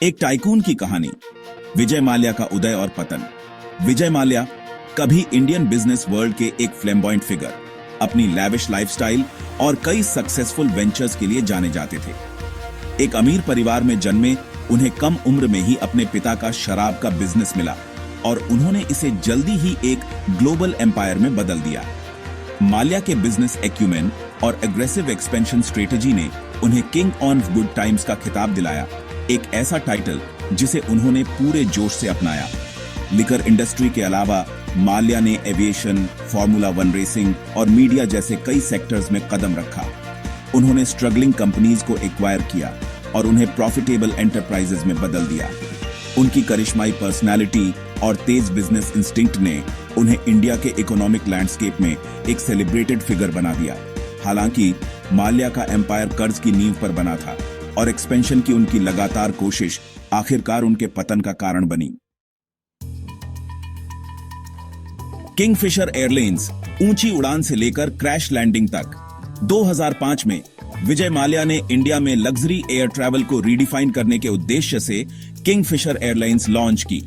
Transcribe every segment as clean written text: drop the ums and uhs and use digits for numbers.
एक टाइकून की कहानी, विजय माल्या का उदय और पतन। विजय माल्या कभी इंडियन बिजनेस वर्ल्ड के एक फ्लैम्बॉयंट फिगर, अपनी लैविश लाइफस्टाइल और कई सक्सेसफुल वेंचर्स के लिए जाने जाते थे। एक अमीर परिवार में जन्मे उन्हें कम उम्र में ही अपने पिता का शराब का बिजनेस मिला और उन्होंने इसे जल्दी ही एक ग्लोबल एम्पायर में बदल दिया। माल्या के बिजनेस एक्यूमेन और एग्रेसिव एक्सपेंशन स्ट्रेटेजी ने उन्हें किंग ऑफ गुड टाइम्स का खिताब दिलाया, एक ऐसा टाइटल जिसे उन्होंने पूरे जोश से अपनाया। लिकर इंडस्ट्री के अलावा माल्या ने एविएशन, फार्मूला 1 रेसिंग और मीडिया जैसे कई सेक्टर्स में कदम रखा। उन्होंने स्ट्रगलिंग कंपनीज को एक्वायर किया और उन्हें प्रॉफिटेबल एंटरप्राइजेज में बदल दिया। उनकी करिश्माई पर्सनालिटी और तेज बिजनेस इंस्टिंक्ट ने उन्हें इंडिया के इकोनॉमिक लैंडस्केप में एक सेलिब्रेटेड फिगर बना दिया। हालांकि माल्या का एम्पायर कर्ज की नींव पर बना था और एक्सपेंशन की उनकी लगातार कोशिश आखिरकार उनके पतन का कारण बनी। किंगफिशर एयरलाइंस ऊंची उड़ान से लेकर क्रैश लैंडिंग तक। 2005 में विजय माल्या ने इंडिया में लग्जरी एयर ट्रैवल को रीडिफाइन करने के उद्देश्य से किंगफिशर एयरलाइंस लॉन्च की।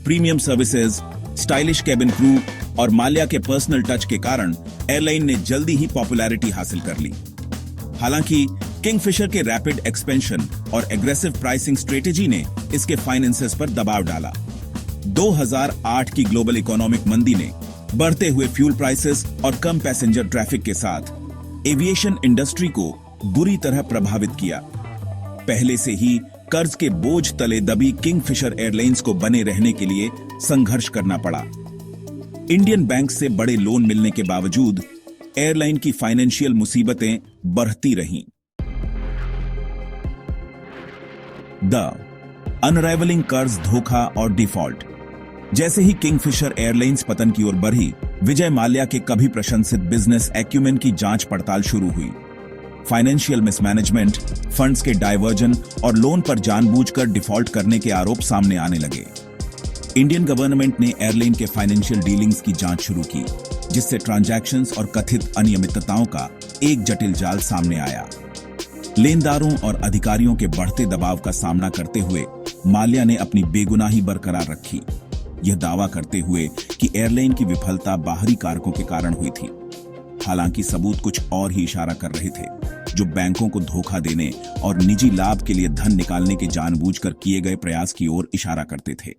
Premium services, stylish cabin crew और माल्या के पर्सनल टच के कारण एयरलाइन ने जल्दी ही पॉपुलैरिटी हासिल कर ली। हालांकि किंगफिशर के रैपिड एक्सपेंशन और एग्रेसिव प्राइसिंग स्ट्रेटेजी ने इसके फाइनेंसेस पर दबाव डाला। 2008 की ग्लोबल इकोनॉमिक मंदी ने बढ़ते हुए फ्यूल प्राइसेस और कम पैसेंजर ट्रैफिक के साथ एविएशन इंडस्ट्री को बुरी तरह प्रभावित किया। पहले से ही कर्ज के बोझ तले दबी किंगफिशर एयरलाइंस को बने रहने के लिए संघर्ष करना पड़ा। इंडियन बैंक से बड़े लोन मिलने के बावजूद एयरलाइन की फाइनेंशियल मुसीबतें बढ़ती रहीं। द अनराइवलिंग कर्ज, धोखा और डिफॉल्ट। जैसे ही किंगफिशर एयरलाइंस पतन की ओर बढ़ी, विजय माल्या के कभी प्रशंसित बिजनेस एक्यूमेन की जांच पड़ताल शुरू हुई। फाइनेंशियल मिसमैनेजमेंट, फंड्स के डायवर्जन और लोन पर जानबूझकर डिफॉल्ट करने के आरोप सामने आने लगे। इंडियन गवर्नमेंट ने एयरलाइन के फाइनेंशियल डीलिंग्स की जांच शुरू की, जिससे ट्रांजैक्शंस और कथित अनियमितताओं का एक जटिल जाल सामने आया। लेनदारों और अधिकारियों के बढ़ते दबाव का सामना करते हुए माल्या ने अपनी बेगुनाही बरकरार रखी, यह दावा करते हुए कि एयरलाइन की विफलता बाहरी कारकों के कारण हुई थी। हालांकि सबूत कुछ और ही इशारा कर रहे थे, जो बैंकों को धोखा देने और निजी लाभ के लिए धन निकालने के जानबूझकर किए गए प्रयास की ओर इशारा करते थे।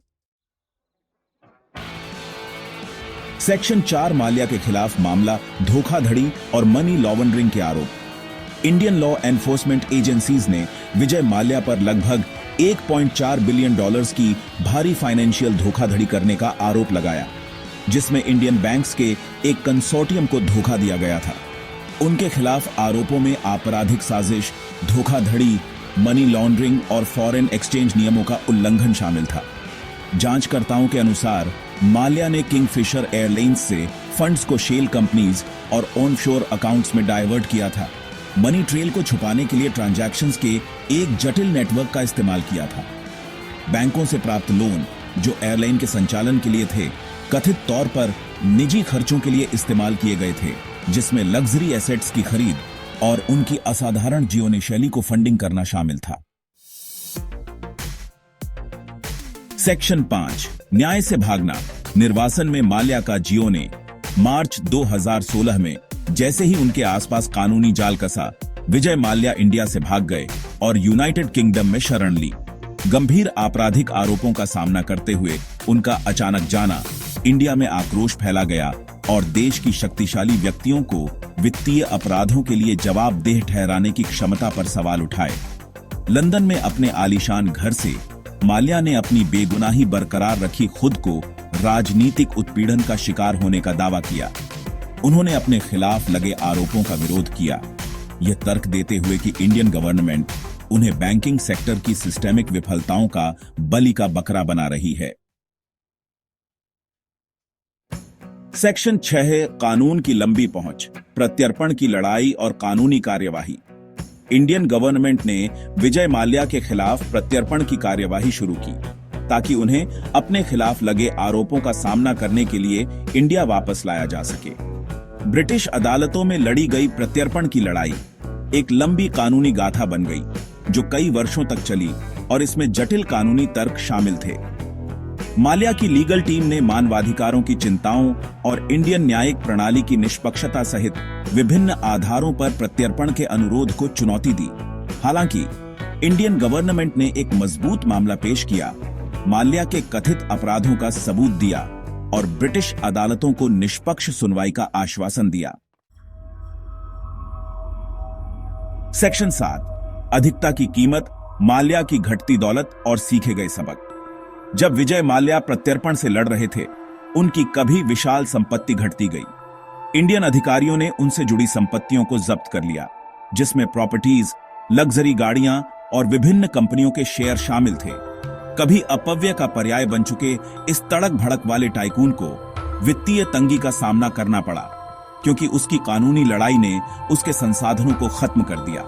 सेक्शन 4 माल्या के खिलाफ मामला धोखाधड़ी और मनी लॉन्ड्रिंग के आरोप। इंडियन लॉ एनफोर्समेंट एजेंसीज ने विजय माल्या पर लगभग $1.4 बिलियन की भारी फाइनेंशियल धोखाधड़ी करने का आरोप लगाया, जिसमें इंडियन बैंक्स के एक कंसोर्टियम को धोखा दिया गया था। उनके खिलाफ आरोपों में आपराधिक साजिश, धोखाधड़ी, मनी लॉन्ड्रिंग और फॉरेन एक्सचेंज नियमों का उल्लंघन शामिल था। जांचकर्ताओं के अनुसार माल्या ने किंगफिशर एयरलाइंस से फंड्स को शेल कंपनीज और ऑनशोर अकाउंट्स में डाइवर्ट किया था। मनी ट्रेल को छुपाने के लिए ट्रांजैक्शंस के एक जटिल नेटवर्क का इस्तेमाल किया था। बैंकों से प्राप्त लोन, जो एयरलाइन के संचालन के लिए थे, कथित तौर पर निजी खर्चों के लिए इस्तेमाल किए गए थे, जिसमें लग्जरी एसेट्स की खरीद और उनकी असाधारण जीवन शैली को फंडिंग करना शामिल था। सेक्शन 5 न्याय से भागना। निर्वासन में माल्या का जियो ने मार्च 2016 में जैसे ही उनके आसपास कानूनी जाल कसा, विजय माल्या इंडिया से भाग गए और यूनाइटेड किंगडम में शरण ली। गंभीर आपराधिक आरोपों का सामना करते हुए उनका अचानक जाना, इंडिया में आक्रोश फैला गया और देश की शक्तिशाली व्यक्तियों को वित्तीय अपराधों के लिए जवाबदेह ठहराने की क्षमता पर सवाल उठाए। लंदन में अपने आलीशान घर से माल्या ने अपनी बेगुनाही बरकरार रखी खुद को राजनीतिक उत्पीड़न का शिकार होने का दावा किया। उन्होंने अपने खिलाफ लगे आरोपों का विरोध किया, यह तर्क देते हुए कि इंडियन गवर्नमेंट उन्हें बैंकिंग सेक्टर की सिस्टेमिक विफलताओं का बलि का बकरा बना रही है। सेक्शन 6 कानून की लंबी पहुंच, प्रत्यर्पण की लड़ाई और कानूनी कार्यवाही। इंडियन गवर्नमेंट ने विजय माल्या के खिलाफ प्रत्यर्पण की कार्यवाही शुरू की, ताकि उन्हें अपने खिलाफ लगे आरोपों का सामना करने के लिए इंडिया वापस लाया जा सके। ब्रिटिश अदालतों में लड़ी गई प्रत्यर्पण की लड़ाई एक लंबी कानूनी गाथा बन गई, जो कई वर्षों तक चली और इसमें जटिल कानूनी तर्क शामिल थे। माल्या की लीगल टीम ने मानवाधिकारों की चिंताओं और इंडियन न्यायिक प्रणाली की निष्पक्षता सहित विभिन्न आधारों पर प्रत्यर्पण के अनुरोध को चुनौती दी। हालांकि इंडियन गवर्नमेंट ने एक मजबूत मामला पेश किया, माल्या के कथित अपराधों का सबूत दिया और ब्रिटिश अदालतों को निष्पक्ष सुनवाई का आश्वासन दिया। सेक्शन 7, अधिकता की कीमत, माल्या की घटती दौलत और सीखे गए सबक। जब विजय माल्या प्रत्यर्पण से लड़ रहे थे, उनकी कभी विशाल संपत्ति घटती गई। इंडियन अधिकारियों ने उनसे जुड़ी संपत्तियों को जब्त कर लिया, जिसमें प्रॉपर्टीज, लग्जरी गाड़ियां और विभिन्न कंपनियों के शेयर शामिल थे। कभी अपव्यय का पर्याय बन चुके इस तड़क भड़क वाले टाइकून को वित्तीय तंगी का सामना करना पड़ा, क्योंकि उसकी कानूनी लड़ाई ने उसके संसाधनों को खत्म कर दिया।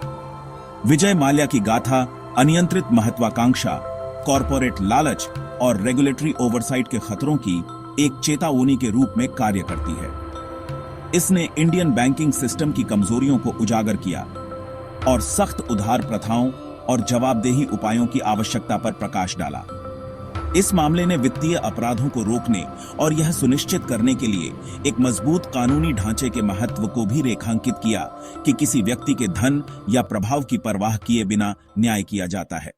विजय माल्या की गाथा अनियंत्रित महत्वाकांक्षा, कॉरपोरेट लालच और रेगुलेटरी ओवरसाइट के खतरों की एक चेतावनी के रूप में कार्य करती है। इसने इंडियन बैंकिंग सिस्टम की कमजोरियों को उजागर किया और सख्त उधार प्रथाओं और जवाबदेही उपायों की आवश्यकता पर प्रकाश डाला। इस मामले ने वित्तीय अपराधों को रोकने और यह सुनिश्चित करने के लिए एक मजबूत कानूनी ढांचे के महत्व को भी रेखांकित किया कि किसी व्यक्ति के धन या प्रभाव की परवाह किए बिना न्याय किया जाता है।